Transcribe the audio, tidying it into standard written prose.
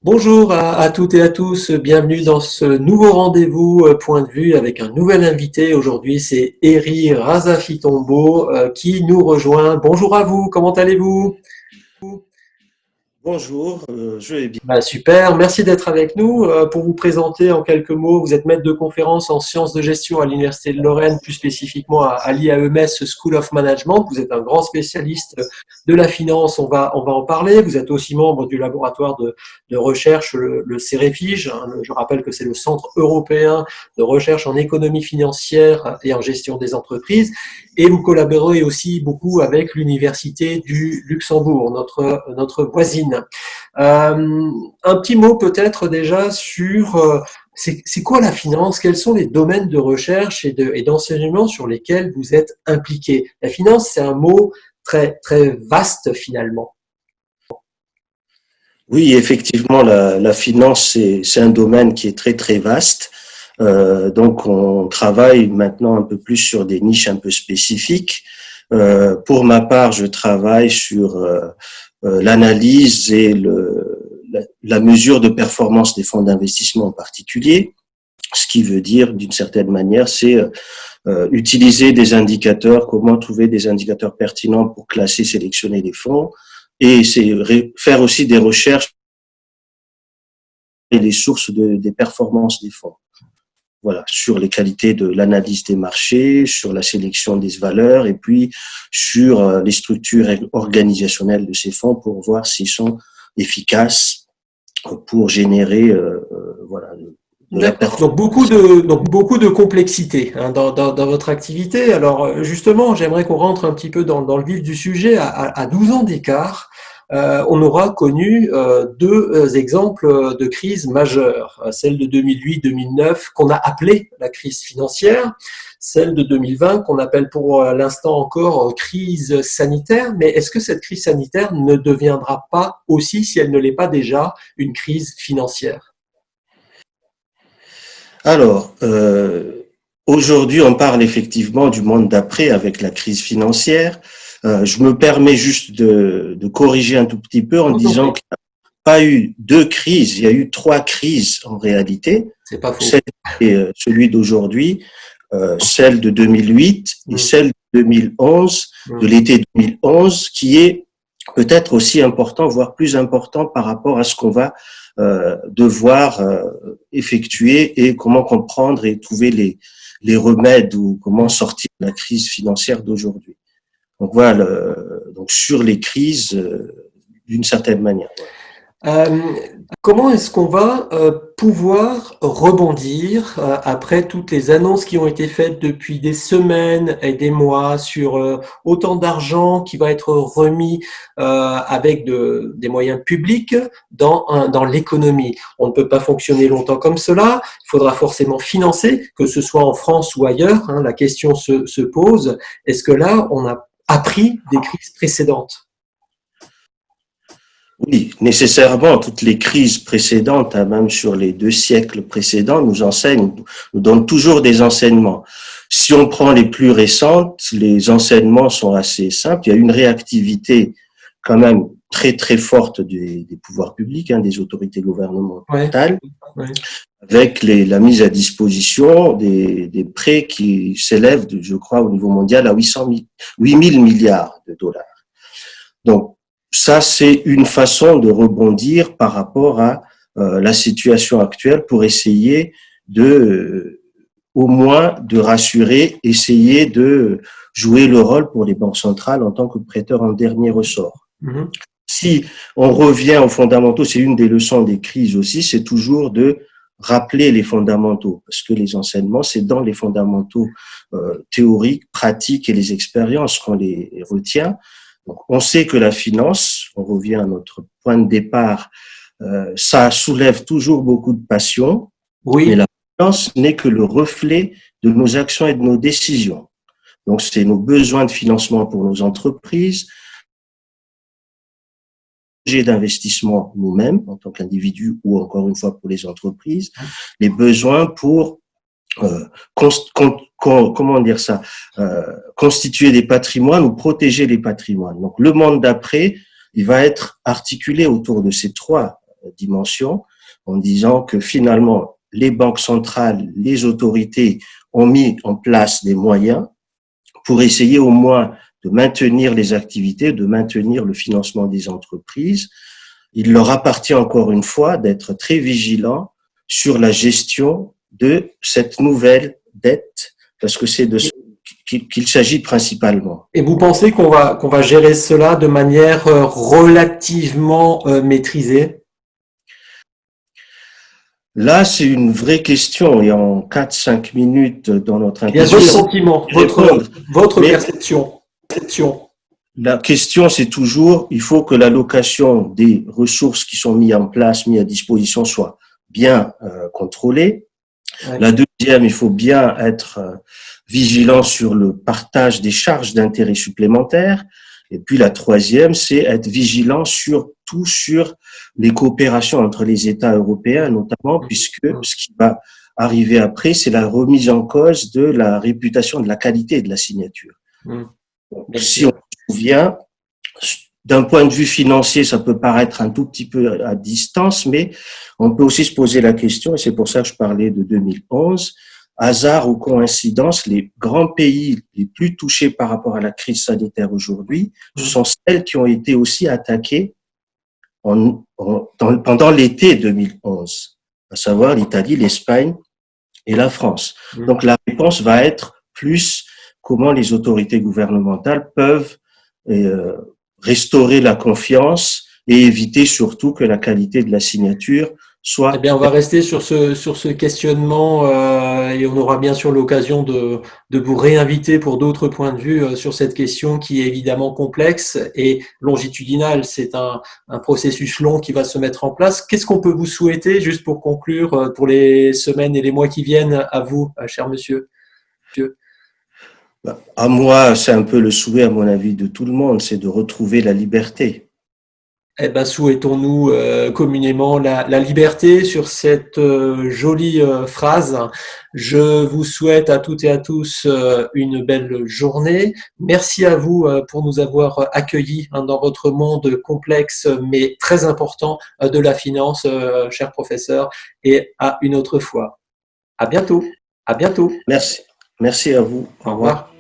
Bonjour à toutes et à tous, bienvenue dans ce nouveau rendez-vous Point de vue avec un nouvel invité. Aujourd'hui, c'est Eri Razafitombo qui nous rejoint. Bonjour à vous, comment allez-vous? Bonjour, je vais bien. Super, merci d'être avec nous. Pour vous présenter en quelques mots, vous êtes maître de conférence en sciences de gestion à l'Université de Lorraine, plus spécifiquement à l'IAEMS School of Management. Vous êtes un grand spécialiste de la finance, on va en parler. Vous êtes aussi membre du laboratoire de recherche, le CEREFIGE. Je rappelle que c'est le Centre européen de recherche en économie financière et en gestion des entreprises. Et vous collaborez aussi beaucoup avec l'Université du Luxembourg, notre voisine. Un petit mot peut-être déjà sur c'est quoi la finance, quels sont les domaines de recherche et d'enseignement sur lesquels vous êtes impliqué. La finance, c'est un mot très, très vaste finalement. Oui, effectivement, la finance, c'est un domaine qui est très, très vaste. Donc, on travaille maintenant un peu plus sur des niches un peu spécifiques. Pour ma part, je travaille sur l'analyse et la mesure de performance des fonds d'investissement en particulier. Ce qui veut dire, d'une certaine manière, c'est utiliser des indicateurs, comment trouver des indicateurs pertinents pour classer, sélectionner les fonds, et c'est faire aussi des recherches et les sources des performances des fonds. Voilà, sur les qualités de l'analyse des marchés, sur la sélection des valeurs et puis sur les structures organisationnelles de ces fonds pour voir s'ils sont efficaces pour générer voilà, de la performance. Donc beaucoup de complexité dans votre activité. Alors justement, j'aimerais qu'on rentre un petit peu dans le vif du sujet. À 12 ans d'écart, on aura connu deux exemples de crise majeure. Celle de 2008-2009 qu'on a appelée la crise financière, celle de 2020 qu'on appelle pour l'instant encore crise sanitaire. Mais est-ce que cette crise sanitaire ne deviendra pas aussi, si elle ne l'est pas déjà, une crise financière? Alors, aujourd'hui, on parle effectivement du monde d'après avec la crise financière. Je me permets juste de corriger un tout petit peu en disant qu'il n'y a pas eu deux crises, il y a eu trois crises en réalité. C'est pas faux. Celle et celui d'aujourd'hui, celle de 2008 et celle de 2011, de l'été 2011, qui est peut-être aussi important, voire plus important par rapport à ce qu'on va devoir effectuer et comment comprendre et trouver les remèdes ou comment sortir de la crise financière d'aujourd'hui. Donc voilà, donc sur les crises, d'une certaine manière. Voilà. Comment est-ce qu'on va pouvoir rebondir après toutes les annonces qui ont été faites depuis des semaines et des mois sur autant d'argent qui va être remis avec des moyens publics dans l'économie? On ne peut pas fonctionner longtemps comme cela. Il faudra forcément financer, que ce soit en France ou ailleurs. La question se pose. Est-ce que là, on a appris des crises précédentes? Oui, nécessairement, toutes les crises précédentes, même sur les 2 siècles précédents, nous donnent toujours des enseignements. Si on prend les plus récentes, les enseignements sont assez simples. Il y a une réactivité quand même très très forte des pouvoirs publics, des autorités gouvernementales, Ouais. avec la mise à disposition des prêts qui s'élèvent, je crois, au niveau mondial à 8 000 milliards de dollars. Donc, ça, c'est une façon de rebondir par rapport à la situation actuelle pour essayer au moins de rassurer, essayer de jouer le rôle pour les banques centrales en tant que prêteurs en dernier ressort. Mm-hmm. Si on revient aux fondamentaux, c'est une des leçons des crises aussi, c'est toujours de rappeler les fondamentaux, parce que les enseignements, c'est dans les fondamentaux théoriques, pratiques et les expériences qu'on les retient. Donc, on sait que la finance, on revient à notre point de départ, ça soulève toujours beaucoup de passion, Oui. mais la finance n'est que le reflet de nos actions et de nos décisions. Donc, c'est nos besoins de financement pour nos entreprises, projets d'investissement nous-mêmes, en tant qu'individus ou encore une fois pour les entreprises, les besoins pour comment dire ça, constituer des patrimoines ou protéger les patrimoines. Donc le monde d'après, il va être articulé autour de ces trois dimensions, en disant que finalement les banques centrales, les autorités ont mis en place des moyens pour essayer au moins de maintenir les activités, de maintenir le financement des entreprises. Il leur appartient encore une fois d'être très vigilants sur la gestion de cette nouvelle dette, parce que c'est de ce qu'il s'agit principalement. Et vous pensez qu'on va gérer cela de manière relativement maîtrisée? Là, c'est une vraie question et en 4-5 minutes dans notre interview, votre sentiment, votre perception. La question, c'est toujours, il faut que l'allocation des ressources qui sont mises en place, mises à disposition, soit bien contrôlée. Ouais. La deuxième, il faut bien être vigilant sur le partage des charges d'intérêt supplémentaires. Et puis la troisième, c'est être vigilant surtout sur les coopérations entre les États européens, notamment, puisque ce qui va arriver après, c'est la remise en cause de la réputation, de la qualité de la signature. Donc, si on se souvient, d'un point de vue financier, ça peut paraître un tout petit peu à distance, mais on peut aussi se poser la question, et c'est pour ça que je parlais de 2011, hasard ou coïncidence, les grands pays les plus touchés par rapport à la crise sanitaire aujourd'hui, ce sont celles qui ont été aussi attaquées pendant l'été 2011, à savoir l'Italie, l'Espagne et la France. Donc la réponse va être plus comment les autorités gouvernementales peuvent restaurer la confiance et éviter surtout que la qualité de la signature soit… Eh bien, on va rester sur ce questionnement et on aura bien sûr l'occasion de vous réinviter pour d'autres points de vue sur cette question qui est évidemment complexe et longitudinale. C'est un processus long qui va se mettre en place. Qu'est-ce qu'on peut vous souhaiter, juste pour conclure, pour les semaines et les mois qui viennent à vous, cher monsieur? À moi, c'est un peu le souhait, à mon avis, de tout le monde, c'est de retrouver la liberté. Eh ben, souhaitons-nous communément la liberté sur cette jolie phrase. Je vous souhaite à toutes et à tous une belle journée. Merci à vous pour nous avoir accueillis dans votre monde complexe mais très important de la finance, cher professeur, et à une autre fois. À bientôt. À bientôt. Merci. Merci à vous. Au revoir.